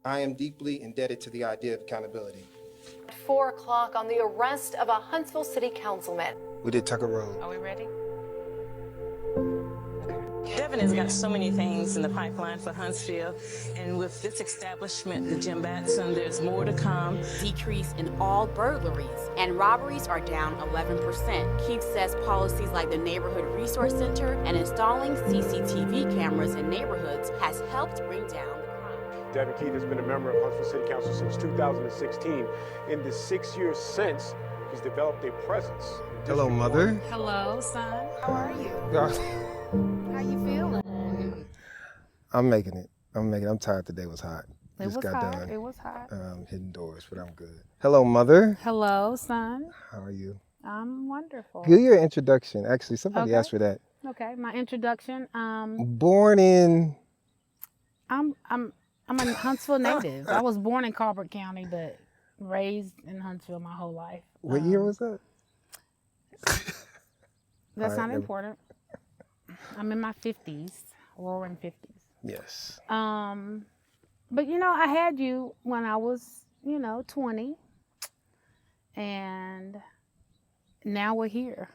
I am deeply indebted to the idea of accountability. 4 o'clock on the arrest of a Huntsville City Councilman. We did Tucker Road. Are we ready? Devyn has got so many things in the pipeline for Huntsville, and with this establishment, the Jim Batson, there's more to come. Decrease in all burglaries and robberies are down 11%. Keith says policies like the Neighborhood Resource Center and installing CCTV cameras in neighborhoods has helped bring down the crime. Devyn Keith has been a member of Huntsville City Council since 2016. In the 6 years since, he's developed a presence. Hello, Mother. Hello, son. How are you? How you feeling? I'm making it. I'm tired. Today was hot. It was hot. It was hot. Hitting doors, but I'm good. Hello, Mother. Hello, son. How are you? I'm wonderful. Give your introduction. Actually, somebody Okay. asked for that. Okay, my introduction. Born in. I'm a Huntsville native. I was born in Colbert County, but raised in Huntsville my whole life. What year was that? That's not important. I'm in my 50s, roaring 50s. Yes. But I had you when I was, 20, and now we're here.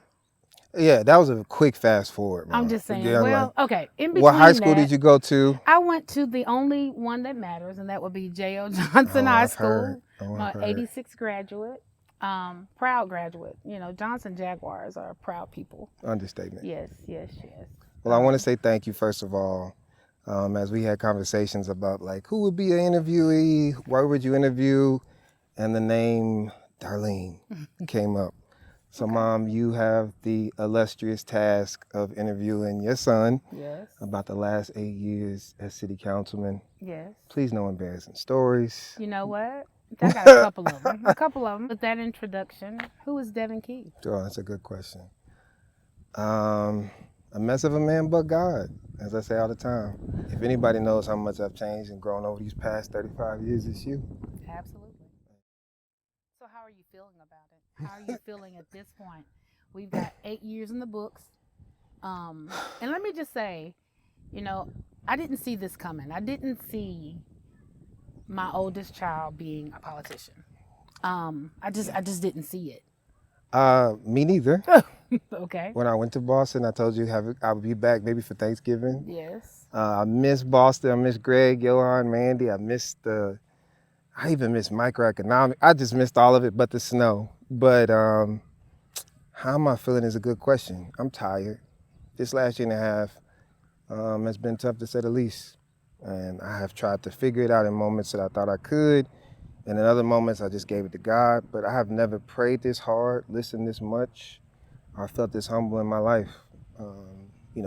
Yeah, that was a quick fast forward, Mom. I'm just saying. Yeah, well, okay. In between what high school that, did you go to? I went to the only one that matters, and that would be J.O. Johnson High School. My 86th graduate, proud graduate. Johnson Jaguars are proud people. Understatement. Yes. Well, I want to say thank you, first of all, as we had conversations about, who would be an interviewee, why would you interview, and the name Darlene came up. So, okay. Mom, you have the illustrious task of interviewing your son about the last 8 years as city councilman. Yes. Please, no embarrassing stories. You know what? I got a couple of them. With that introduction, who is Devyn Keith? Oh, that's a good question. A mess of a man but God, as I say all the time. If anybody knows how much I've changed and grown over these past 35 years, it's you. Absolutely. So how are you feeling about it? How are you feeling at this point? We've got 8 years in the books. And let me just say, I didn't see this coming. I didn't see my oldest child being a politician. I just didn't see it. Me neither. Okay. When I went to Boston, I told you I would be back maybe for Thanksgiving. Yes. I miss Boston. I miss Greg, Johan, Mandy. I even missed microeconomics. I just missed all of it but the snow. But how am I feeling is a good question. I'm tired. This last year and a half has been tough to say the least. And I have tried to figure it out in moments that I thought I could. And in other moments, I just gave it to God. But I have never prayed this hard, listened this much, or felt this humble in my life.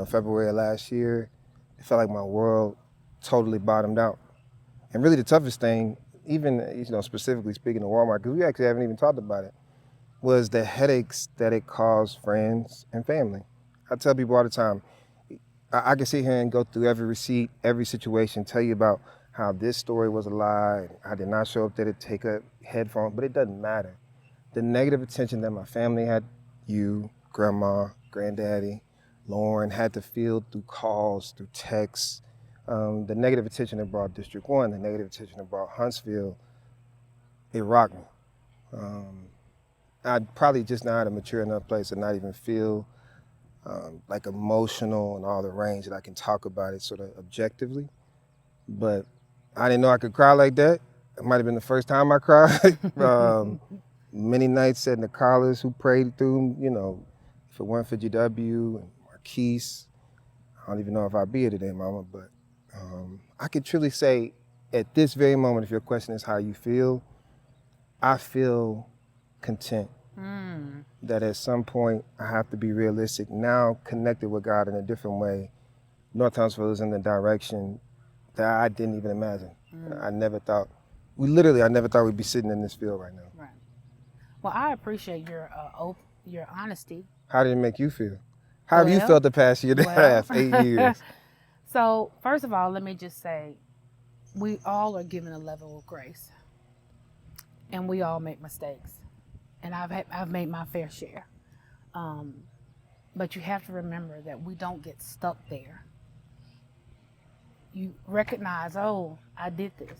February of last year, it felt like my world totally bottomed out. And really the toughest thing, even specifically speaking of Walmart, because we actually haven't even talked about it, was the headaches that it caused friends and family. I tell people all the time, I can sit here and go through every receipt, every situation, tell you about how this story was a lie, I did not show up there to take a headphone, but it doesn't matter. The negative attention that my family had, you, grandma, granddaddy, Lauren, had to feel through calls, through texts, the negative attention it brought District 1, the negative attention it brought Huntsville, it rocked me. I'd probably just not at a mature enough place to not even feel emotional and all the range that I can talk about it sort of objectively. But I didn't know I could cry like that. It might have been the first time I cried. Many nights sat in the college who prayed through, if it weren't for GW and Marquise, I don't even know if I'd be here today, Mama, but I could truly say at this very moment, if your question is how you feel, I feel content. That at some point I have to be realistic. Now connected with God in a different way. North Huntsville is in the direction that I didn't even imagine. I never thought we'd be sitting in this field right now. Right. Well, I appreciate your honesty. How did it make you feel? How have you felt the past year and a half, 8 years? So, first of all, let me just say, we all are given a level of grace. And we all make mistakes. And I've made my fair share. But you have to remember that we don't get stuck there. You recognize, I did this.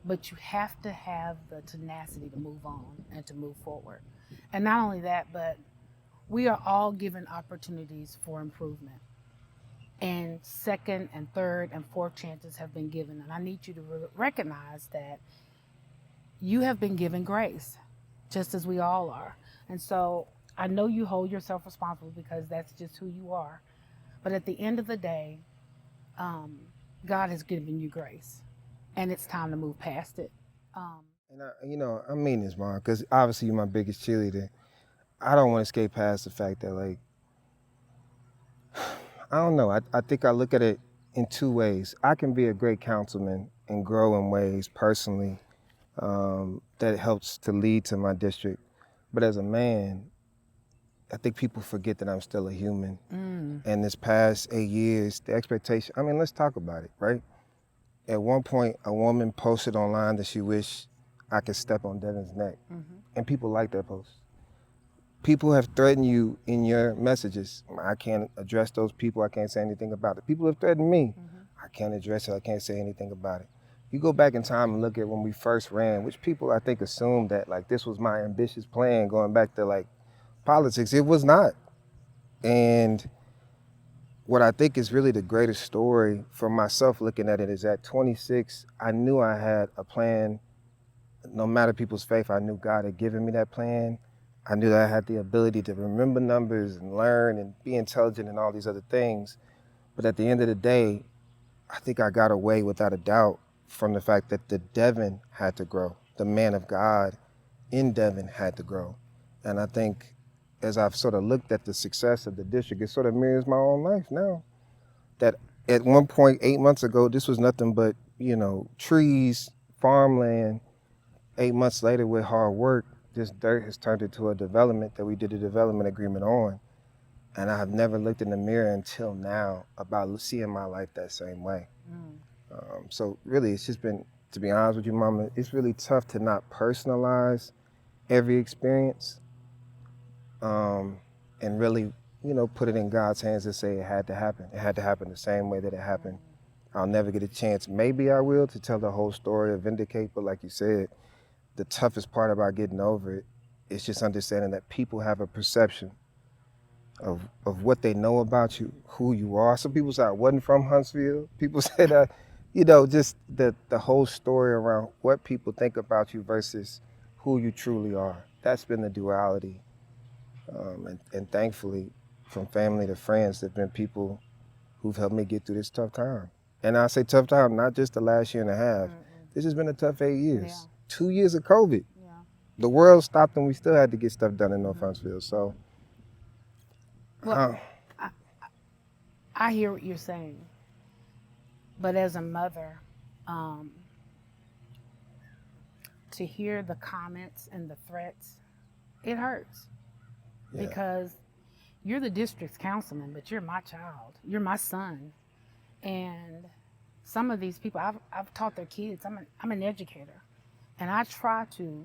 but you have to have the tenacity to move on and to move forward. And not only that, but we are all given opportunities for improvement. And second and third and fourth chances have been given. And I need you to recognize that you have been given grace, just as we all are. And so I know you hold yourself responsible because that's just who you are. But at the end of the day, God has given you grace, and it's time to move past it. And I mean this, Mom, because obviously you're my biggest cheerleader. I don't want to skate past the fact that, like, I don't know. I think I look at it in two ways. I can be a great councilman and grow in ways personally that helps to lead to my district. But as a man, I think people forget that I'm still a human. And this past 8 years, the expectation, I mean, let's talk about it, right? At one point, a woman posted online that she wished I could step on Devyn's neck. And people like that post. People have threatened you in your messages. I can't address those people. I can't say anything about it. People have threatened me. I can't address it. I can't say anything about it. You go back in time and look at when we first ran, which people I think assumed that like this was my ambitious plan going back to like politics. It was not. And what I think is really the greatest story for myself looking at it is at 26, I knew I had a plan. No matter people's faith, I knew God had given me that plan. I knew that I had the ability to remember numbers and learn and be intelligent and all these other things. But at the end of the day, I think I got away without a doubt from the fact that the Devyn had to grow. The man of God in Devyn had to grow. And I think as I've sort of looked at the success of the district, it sort of mirrors my own life now. That at one point, 8 months ago, this was nothing but, trees, farmland. 8 months later with hard work, this dirt has turned into a development that we did a development agreement on. And I have never looked in the mirror until now about seeing my life that same way. So really, it's just been, to be honest with you, Mama, it's really tough to not personalize every experience and really, put it in God's hands and say it had to happen. It had to happen the same way that it happened. I'll never get a chance, maybe I will, to tell the whole story or vindicate, but like you said, the toughest part about getting over it is just understanding that people have a perception of what they know about you, who you are. Some people say I wasn't from Huntsville. People say that, just the whole story around what people think about you versus who you truly are. That's been the duality. And thankfully, from family to friends, there have been people who've helped me get through this tough time. And I say tough time, not just the last year and a half. This has been a tough 8 years. Yeah. 2 years of COVID. The world stopped and we still had to get stuff done in North Huntsville. So, Well, I hear what you're saying, but as a mother, to hear the comments and the threats, it hurts. Yeah. Because you're the district's councilman, but you're my child. You're my son. And some of these people, I've taught their kids. I'm an educator. And I try to,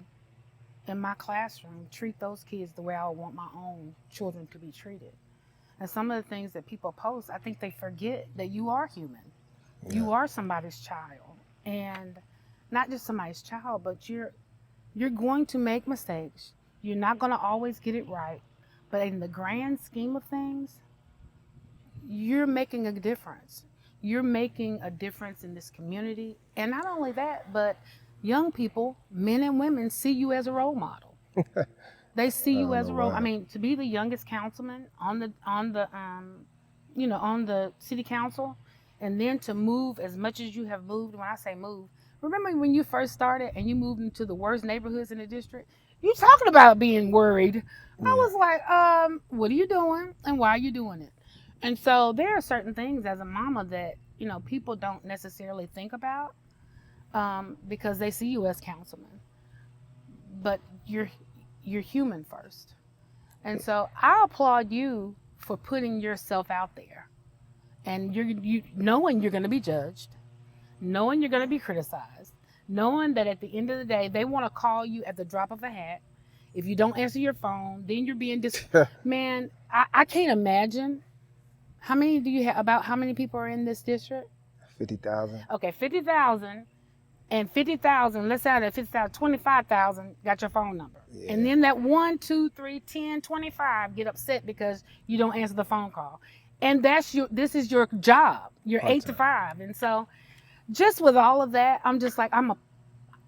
in my classroom, treat those kids the way I would want my own children to be treated. And some of the things that people post, I think they forget that you are human. Yeah. You are somebody's child. And not just somebody's child, but you're going to make mistakes. You're not going to always get it right. But in the grand scheme of things, you're making a difference. You're making a difference in this community. And not only that, but young people, men and women, see you as a role model. They see you as a role. I mean, to be the youngest councilman on the city council, and then to move as much as you have moved. When I say move, remember when you first started and you moved into the worst neighborhoods in the district? You talking about being worried. Yeah. I was like, what are you doing and why are you doing it? And so there are certain things as a mama that, people don't necessarily think about because they see you as councilman. But you're human first. And so I applaud you for putting yourself out there. And you knowing you're going to be judged, knowing you're going to be criticized, knowing that at the end of the day, they want to call you at the drop of a hat. If you don't answer your phone, then you're being Man, I can't imagine. How many do you have? About how many people are in this district? 50,000. Okay, 50,000. And 50,000, let's say out of 50,000, 25,000 got your phone number. Yeah. And then that 1, 2, 3, 10, 25 get upset because you don't answer the phone call. And this is your job. You're 8 to 5. And so just with all of that, I'm just like, I'm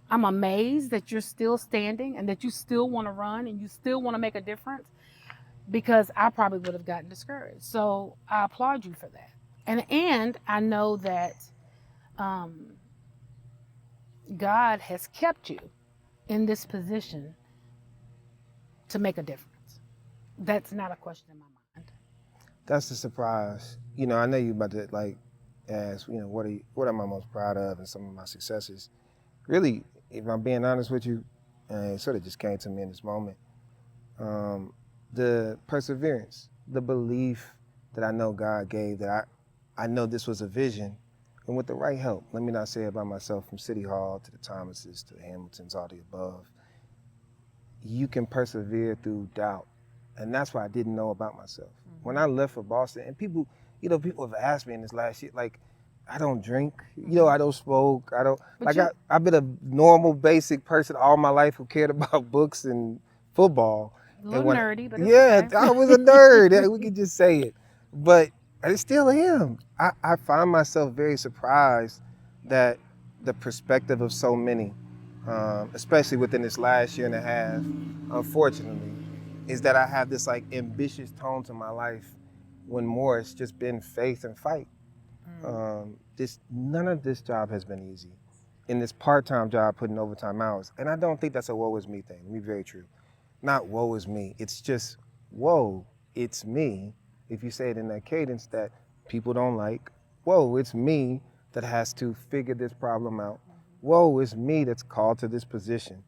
amazed that you're still standing and that you still want to run and you still want to make a difference, because I probably would have gotten discouraged. So I applaud you for that. And I know that God has kept you in this position to make a difference. That's not a question in my mind. That's the surprise. You know, I know you about to like ask, you know, what am I most proud of and some of my successes. Really, if I'm being honest with you, it sort of just came to me in this moment. The perseverance, the belief that I know God gave, that I know this was a vision, and with the right help, let me not say it by myself, from City Hall to the Thomases to the Hamiltons, all the above, you can persevere through doubt. And that's what I didn't know about myself. When I left for Boston, and people have asked me in this last year, like, I don't drink, I don't smoke, I've been a normal, basic person all my life who cared about books and football. A little nerdy, but it's okay. I was a nerd, we could just say it. But I still am. I find myself very surprised that the perspective of so many, especially within this last year and a half, unfortunately, is that I have this like ambitious tone to my life when more it's just been faith and fight. None of this job has been easy. In this part-time job, putting overtime hours, and I don't think that's a woe is me thing. Let me be very true. Not woe is me. It's just whoa, it's me. If you say it in that cadence that people don't like, whoa, it's me that has to figure this problem out. Whoa, it's me that's called to this position,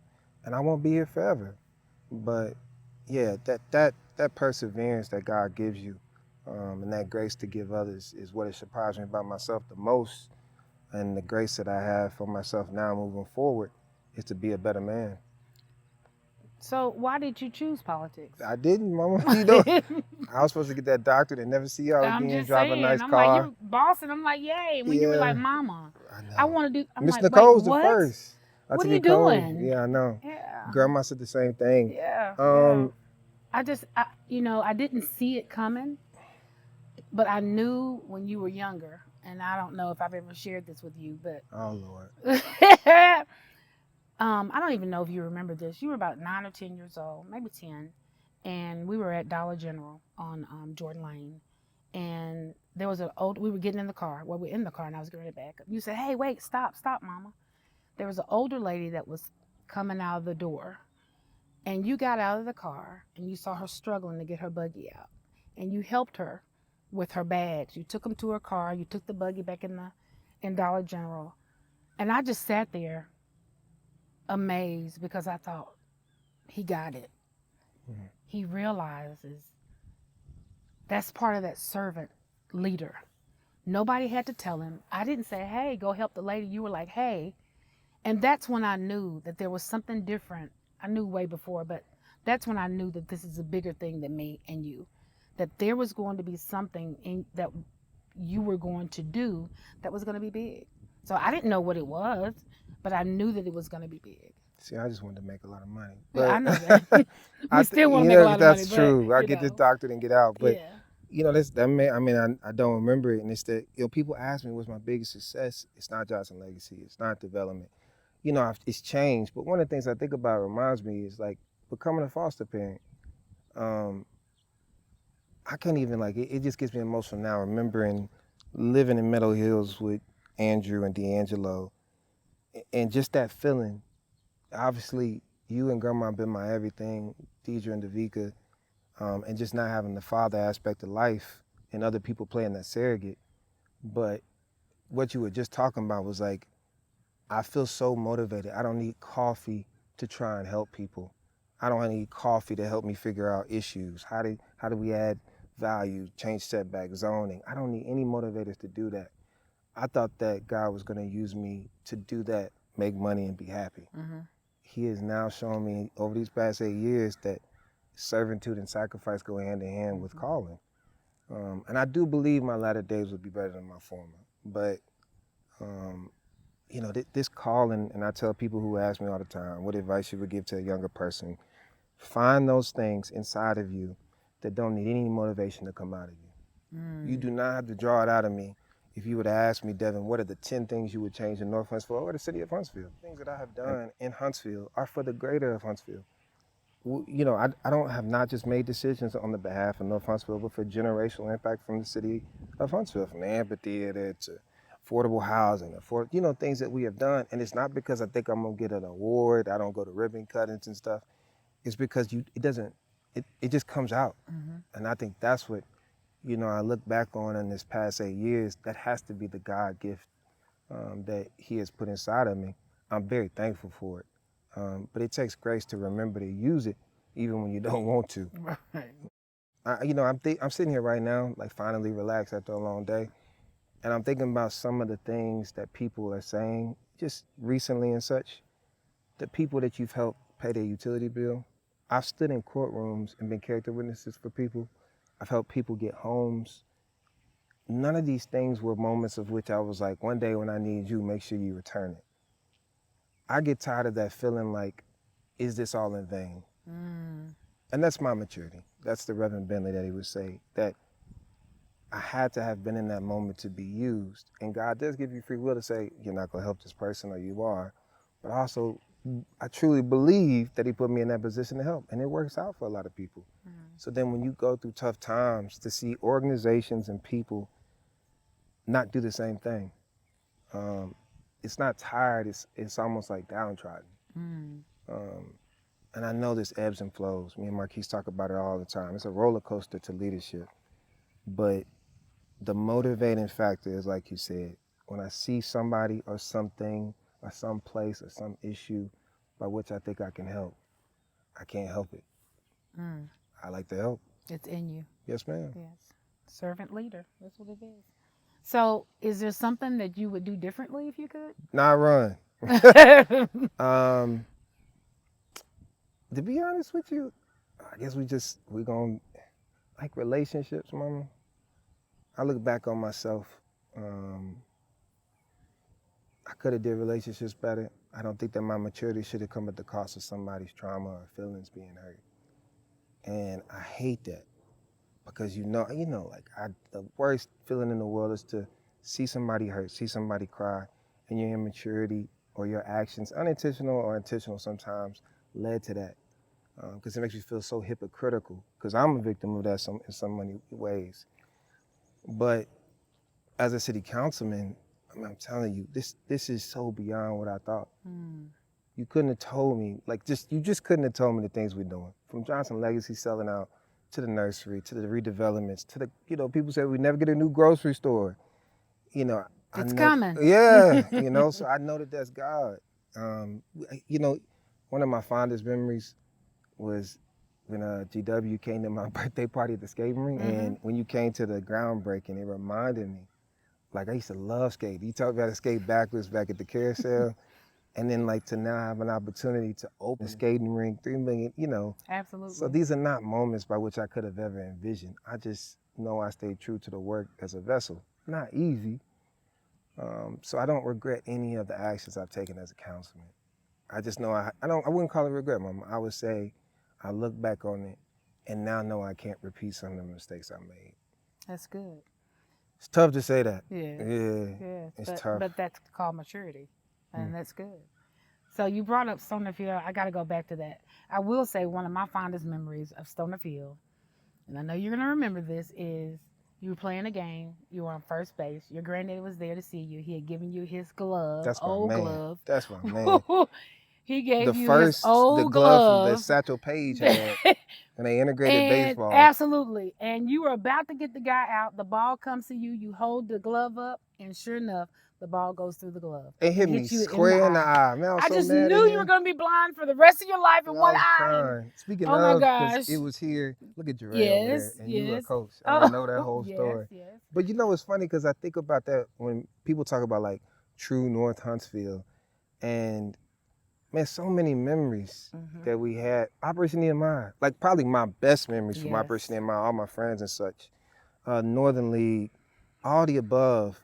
and I won't be here forever. But yeah, that perseverance that God gives you, and that grace to give others is what has surprised me about myself the most. And the grace that I have for myself now moving forward is to be a better man. So why did you choose politics? I didn't, Mama. I was supposed to get that doctorate and never see y'all I'm again, just drive saying. a nice I'm car. like, you're bossing. I'm like, yay. When you were like, Yeah. Mama, I know. I want to do. I'm Miss like, Nicole's wait, the what? first. What Auntie are you Nicole. doing? Yeah, I know. Yeah. Grandma said the same thing. Yeah. I didn't see it coming, but I knew when you were younger, and I don't know if I've ever shared this with you, but Oh, Lord. I don't even know if you remember this. You were about 9 or 10 years old, maybe 10, and we were at Dollar General on Jordan Lane, and there was we were getting in the car. Well, we're in the car, and I was getting it back up. You said, hey, wait, stop, Mama. There was an older lady that was coming out of the door, and you got out of the car, and you saw her struggling to get her buggy out, and you helped her with her bags. You took them to her car. You took the buggy back in Dollar General, and I just sat there amazed, because I thought, he got it. Mm-hmm. He realizes that's part of that servant leader. Nobody had to tell him. I didn't say, hey, go help the lady. You were like, hey. And that's when I knew that there was something different. I knew way before, but that's when I knew that this is a bigger thing than me and you. That there was going to be something that you were going to do that was going to be big. So I didn't know what it was, but I knew that it was going to be big. See, I just wanted to make a lot of money. But yeah, I know that. We still want to make a lot of money. That's true. I get this doctorate and get out. But, I don't remember it. And it's that, people ask me what's my biggest success. It's not Johnson Legacy. It's not development. It's changed. But one of the things I think about reminds me is like becoming a foster parent. I can't even it just gets me emotional now remembering living in Meadow Hills with Andrew and D'Angelo, and just that feeling. Obviously, you and Grandma have been my everything, Deidre and Davika, and just not having the father aspect of life and other people playing that surrogate. But what you were just talking about was like, I feel so motivated. I don't need coffee to try and help people. I don't need coffee to help me figure out issues. How do we add value, change setback, zoning? I don't need any motivators to do that. I thought that God was going to use me to do that, make money and be happy. Mm-hmm. He has now shown me over these past 8 years that servitude and sacrifice go hand in hand with calling. And I do believe my latter days will be better than my former. But this calling, and I tell people who ask me all the time, what advice you would give to a younger person? Find those things inside of you that don't need any motivation to come out of you. You do not have to draw it out of me. If you would ask me, Devyn, what are the 10 things you would change in North Huntsville or the city of Huntsville? Things that I have done in Huntsville are for the greater of Huntsville. I don't have not just made decisions on the behalf of North Huntsville, but for generational impact from the city of Huntsville, from the amphitheater to affordable housing, things that we have done. And it's not because I think I'm gonna get an award. I don't go to ribbon cuttings and stuff. It's because it just comes out. And I think that's what, I look back on in this past 8 years, that has to be the God gift that he has put inside of me. I'm very thankful for it. But it takes grace to remember to use it, even when you don't want to. Right. I'm sitting here right now, like finally relaxed after a long day, and I'm thinking about some of the things that people are saying just recently and such. The people that you've helped pay their utility bill. I've stood in courtrooms and been character witnesses for people. I've helped people get homes. None of these things were moments of which I was like, one day when I need you, make sure you return it. I get tired of that feeling like, is this all in vain? And that's my maturity. That's the Reverend Bentley that he would say, that I had to have been in that moment to be used. And God does give you free will to say, you're not gonna help this person, or you are. But also, I truly believe that he put me in that position to help, and it works out for a lot of people. So then when you go through tough times, to see organizations and people not do the same thing, it's not tired, it's almost like downtrodden. And I know this ebbs and flows. Me and Marquise talk about it all the time. It's a roller coaster to leadership. But the motivating factor is, like you said, when I see somebody or something or some place or some issue by which I think I can help, I can't help it. I like to help. It's in you. Yes, ma'am. Yes. Servant leader. That's what it is. So is there something that you would do differently if you could? Not run. To be honest with you, I guess we gonna, like relationships, mama. I look back on myself. I could have did relationships better. I don't think that my maturity should have come at the cost of somebody's trauma or feelings being hurt. And I hate that, because the worst feeling in the world is to see somebody hurt, see somebody cry, and your immaturity or your actions, unintentional or intentional sometimes, led to that. Because it makes you feel so hypocritical, because I'm a victim of that in so many ways. But as a city councilman, I'm telling you, this is so beyond what I thought. You couldn't have told me, you just couldn't have told me the things we're doing. From Johnson Legacy selling out, to the nursery, to the redevelopments, to the, people say we never get a new grocery store. It's coming. Yeah, so I know that that's God. One of my fondest memories was when GW came to my birthday party at the skating rink, and when you came to the groundbreaking, it reminded me, like I used to love skating. You talked about to skate backwards back at the carousel, and then to now have an opportunity to open the skating rink, 3 million, Absolutely. So these are not moments by which I could have ever envisioned. I just know I stayed true to the work as a vessel. Not easy. So I don't regret any of the actions I've taken as a councilman. I just know I wouldn't call it regret, Mama. I would say I look back on it and now know I can't repeat some of the mistakes I made. That's good. It's tough to say that. Yeah. It's tough. But that's called maturity, and that's good. So you brought up Stonerfield. I got to go back to that. I will say one of my fondest memories of Stonerfield, and I know you're going to remember this, is you were playing a game. You were on first base. Your granddaddy was there to see you. He had given you his glove, That's my old man. glove. That's my man. He gave the you first, his old the glove glove that Satchel Paige had, and they integrated and baseball. Absolutely. And you were about to get the guy out. The ball comes to you. You hold the glove up, and sure enough, the ball goes through the glove. It hit me you square in the eye. Man, I so just mad knew at you were him. going to be blind for the rest of your life in one I was eye. crying. Speaking Oh of, my 'cause gosh. it was here. Look at Dre over Yes, there, and you were a yes. coach. I know that whole Yes, story. yes. But it's funny, because I think about that when people talk about true North Huntsville, and man, so many memories that we had. Operation Nehemiah, probably my best memories from Yes. Operation Nehemiah, all my friends and such. Northern League, all the above.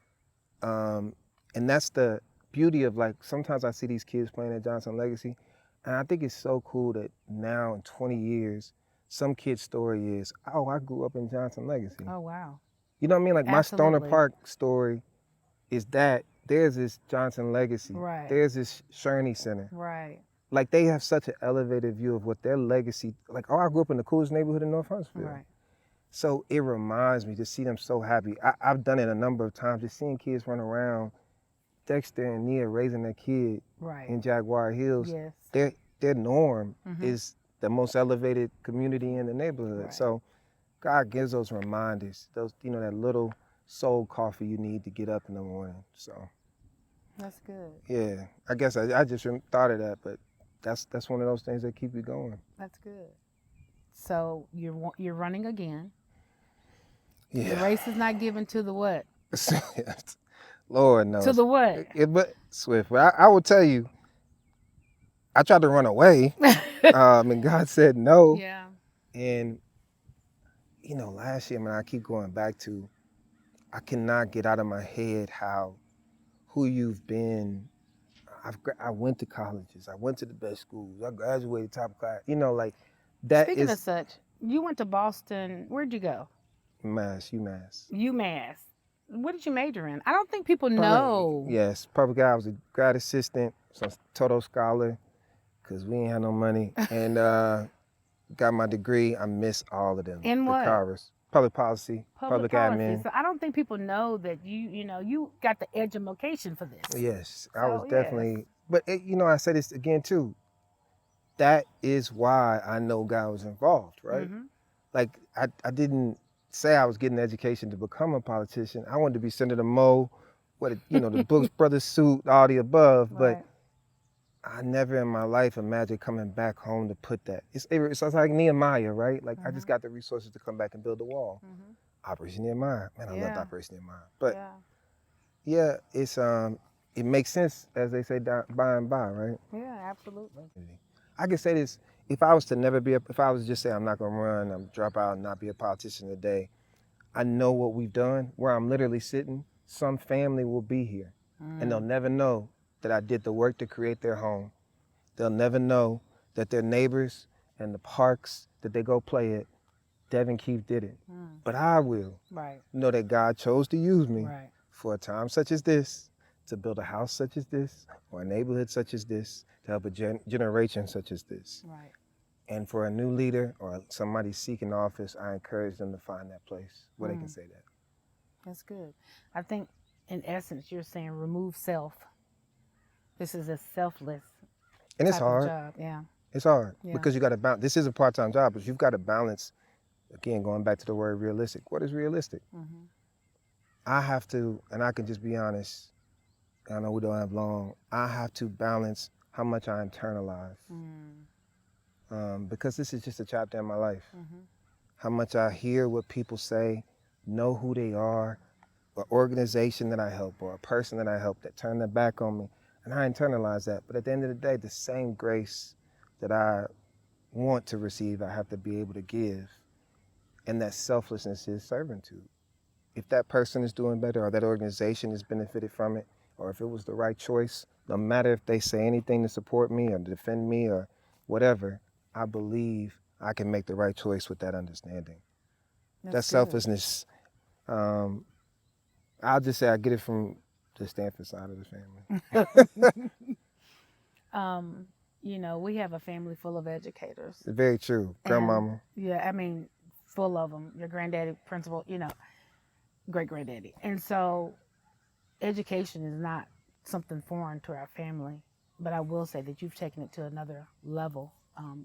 And that's the beauty of like, sometimes I see these kids playing at Johnson Legacy, and I think it's so cool that now in 20 years, some kid's story is, oh, I grew up in Johnson Legacy. Oh, wow. You know what I mean? Like my Stoner Absolutely. Park story is that there's this Johnson Legacy. Right. There's this Sherney Center. Right. Like they have such an elevated view of what their legacy, like, oh, I grew up in the coolest neighborhood in North Huntsville. Right. So it reminds me to see them so happy. I've done it a number of times, just seeing kids run around, Dexter and Nia raising their kid Right. in Jaguar Hills. Yes. Their norm Mhm. is the most elevated community in the neighborhood. Right. So God gives those reminders, those, you know, that little soul coffee you need to get up in the morning. So That's good. yeah, I guess I just thought of that, but that's one of those things that keep you going. That's good. So you're running again. The Yeah. race is not given to the what? Lord knows. To the what? But Swift, I will tell you, I tried to run away, and God said no. Yeah. And you know, last year, man, I keep going back to, I cannot get out of my head who you've been. I went to colleges, I went to the best schools, I graduated top class. You know, like that Speaking of is such, you went to Boston. Where'd you go? UMass. UMass. What did you major in? I don't think people know. Yes, public eye. I was a grad assistant, so total scholar, because we ain't had no money, and got my degree. I missed all of them. In what? Public policy, public policy. admin. So I don't think people know that you got the education for this. Yes, I So, was definitely. But you know, I say this again too. That is why I know God was involved, right? Mhm. Like I didn't say I was getting an education to become a politician. I wanted to be Senator Moe, the Brooks Brothers suit, all the above. But Right. I never in my life imagined coming back home to put that. It's like Nehemiah, right? Like I just got the resources to come back and build the wall. Mhm. Operation Nehemiah, man, I loved Yeah. Operation Nehemiah. But Yeah. yeah, it's it makes sense, as they say, by and by, right? Yeah. Absolutely. I can say this: if I was to just say I'm not gonna run, I'm drop out and not be a politician today, I know what we've done. Where I'm literally sitting, some family will be here, and they'll never know that I did the work to create their home. They'll never know that their neighbors and the parks that they go play at, Devyn Keith did it. But I will Right. know that God chose to use me Right. for a time such as this, to build a house such as this, or a neighborhood such as this, to help a generation such as this. Right. And for a new leader or somebody seeking office, I encourage them to find that place where they can say that. That's good. I think, in essence, you're saying remove self. This is a selfless And it's type of hard. job. Yeah. It's hard Yeah. because you got to balance. This is a part-time job, but you've got to balance. Again, going back to the word realistic. What is realistic? Mhm. I have to, and I can just be honest. I know we don't have long. I have to balance how much I internalize, because this is just a chapter in my life. How much I hear what people say, know who they are, an organization that I help or a person that I help that turn their back on me, and I internalize that. But at the end of the day, the same grace that I want to receive, I have to be able to give. And that selflessness is servitude. If that person is doing better or that organization has benefited from it, or if it was the right choice, no matter if they say anything to support me or defend me or whatever, I believe I can make the right choice with that understanding. That good. selflessness, I'll just say I get it from the Stanford side of the family. We have a family full of educators. Very true. Grandmama. Yeah, I mean, full of them. Your granddaddy, principal, great granddaddy. And so education is not something foreign to our family, but I will say that you've taken it to another level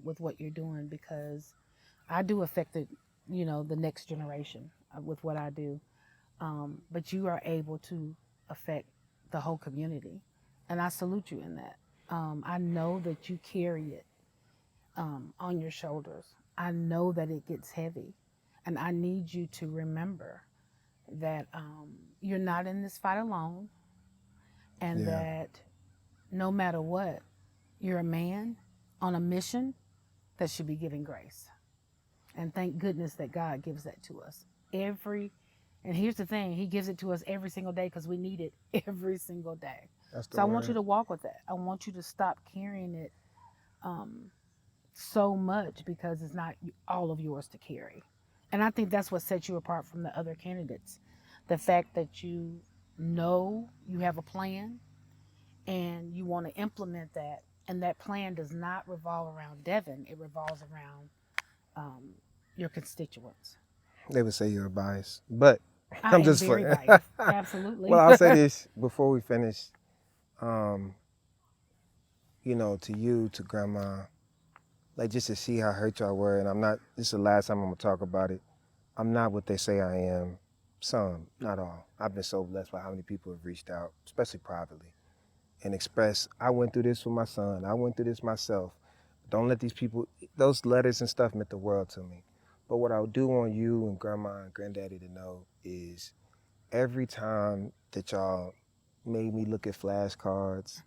with what you're doing, because I do affect the next generation with what I do. But you are able to affect the whole community, and I salute you in that. I know that you carry it on your shoulders. I know that it gets heavy, and I need you to remember that you're not in this fight alone, and that no matter what, you're a man on a mission that should be given grace. And thank goodness that God gives that to us and here's the thing, he gives it to us every single day, because we need it every single day. That's the So I word. want you to walk with that. I want you to stop carrying it so much because it's not all of yours to carry. And I think that's what sets you apart from the other candidates. The fact that you know you have a plan and you want to implement that, and that plan does not revolve around Devyn, it revolves around your constituents. They would say you're biased, but I I'm am just very playing. biased. Absolutely. Well, I'll say this before we finish. You know, to you, to Grandma, like just to see how hurt y'all were, and I'm not, this is the last time I'm gonna talk about it. I'm not what they say I am. Some, not all. I've been so blessed by how many people have reached out, especially privately, and expressed, I went through this with my son. I went through this myself. Don't let these people, those letters and stuff meant the world to me. But what I do want you and Grandma and Granddaddy to know is every time that y'all made me look at flashcards,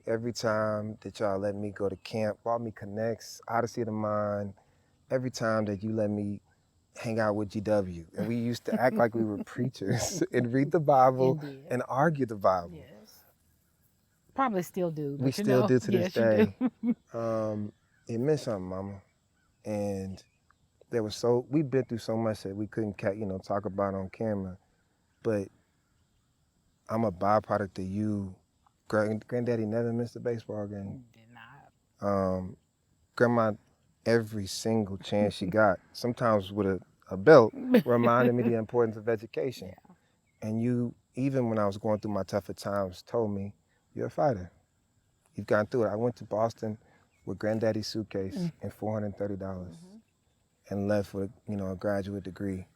every time that y'all let me go to camp, bought me Connects, Odyssey of the Mind, every time that you let me hang out with GW. And we used to act like we were preachers and read the Bible Indeed. and argue the Bible. Yes. Probably still do. But We still do to this yes, day. You do. It meant something, Mama. And there was we've been through so much that we couldn't, talk about on camera. But I'm a byproduct of you. Granddaddy never missed a baseball game. Did not. Grandma, every single chance she got, sometimes with a belt, reminded me the importance of education. Yeah. And you, even when I was going through my tougher times, told me, you're a fighter. You've gotten through it. I went to Boston with Granddaddy's suitcase and $430 and left with, a graduate degree.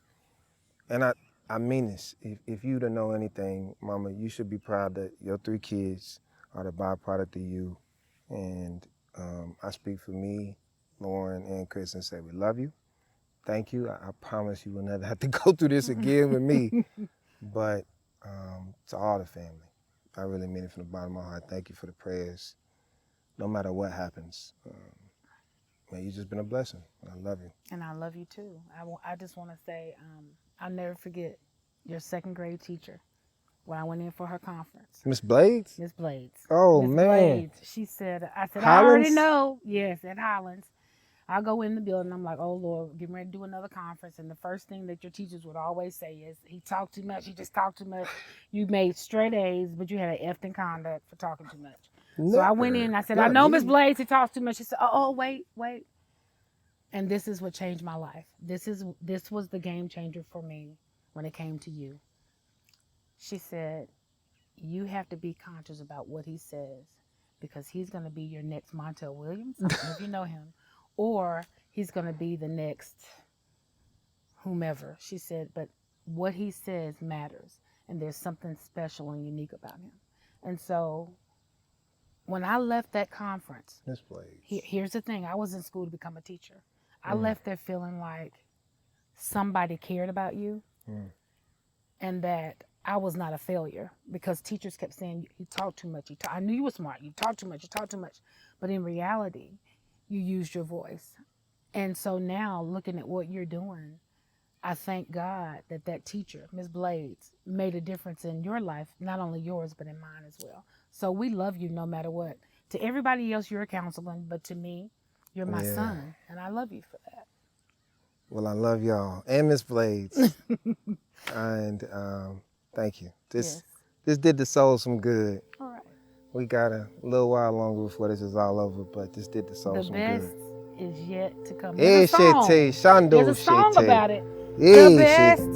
And I mean this. If you don't know anything, Mama, you should be proud that your 3 kids are the byproduct of you. And I speak for me, Lauren, and Chris and say we love you. Thank you. I promise you will never have to go through this again with me. But to all the family, I really mean it from the bottom of my heart. Thank you for the prayers. No matter what happens, man, you've just been a blessing. I love you. And I love you too. I just want to say, I'll never forget your 2nd grade teacher when I went in for her conference. Miss Blades? Miss Blades. Oh, Miss man. Blades. She said, I already know. Yes, at Highlands. I go in the building, I'm like, oh Lord, getting ready to do another conference. And the first thing that your teachers would always say is, he talked too much, he just talked too much. You made straight A's, but you had an F in conduct for talking too much. Never. So I went in, I said, I know Miss Blades, he talks too much. She said, oh, wait. And this is what changed my life. This was the game changer for me when it came to you. She said, you have to be conscious about what he says because he's going to be your next Montel Williams, I don't know if you know him, or he's going to be the next whomever. She said, but what he says matters, and there's something special and unique about him. And so when I left that conference, Miss Blades. Here's the thing. I was in school to become a teacher. I left there feeling like somebody cared about you and that I was not a failure because teachers kept saying, you talk too much. I knew you were smart. You talk too much. But in reality, you used your voice. And so now looking at what you're doing, I thank God that teacher, Ms. Blades, made a difference in your life, not only yours, but in mine as well. So we love you no matter what. To everybody else, you're a councilman, but to me, you're my son, and I love you for that. Well, I love y'all and Miss Blades. And thank you. This did the soul some good. All right. We got a little while longer before this is all over, but this did the soul some good. The best is yet to come. There's a song about it. Yeah, The best.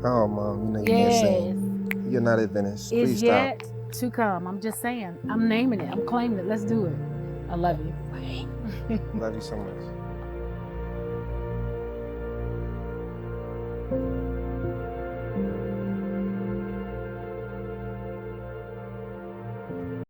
Oh, Mom, you know you can't sing. You're not advanced. Please Is yet to come. I'm just saying. I'm naming it. I'm claiming it. Let's do it. I love you. Love you so much.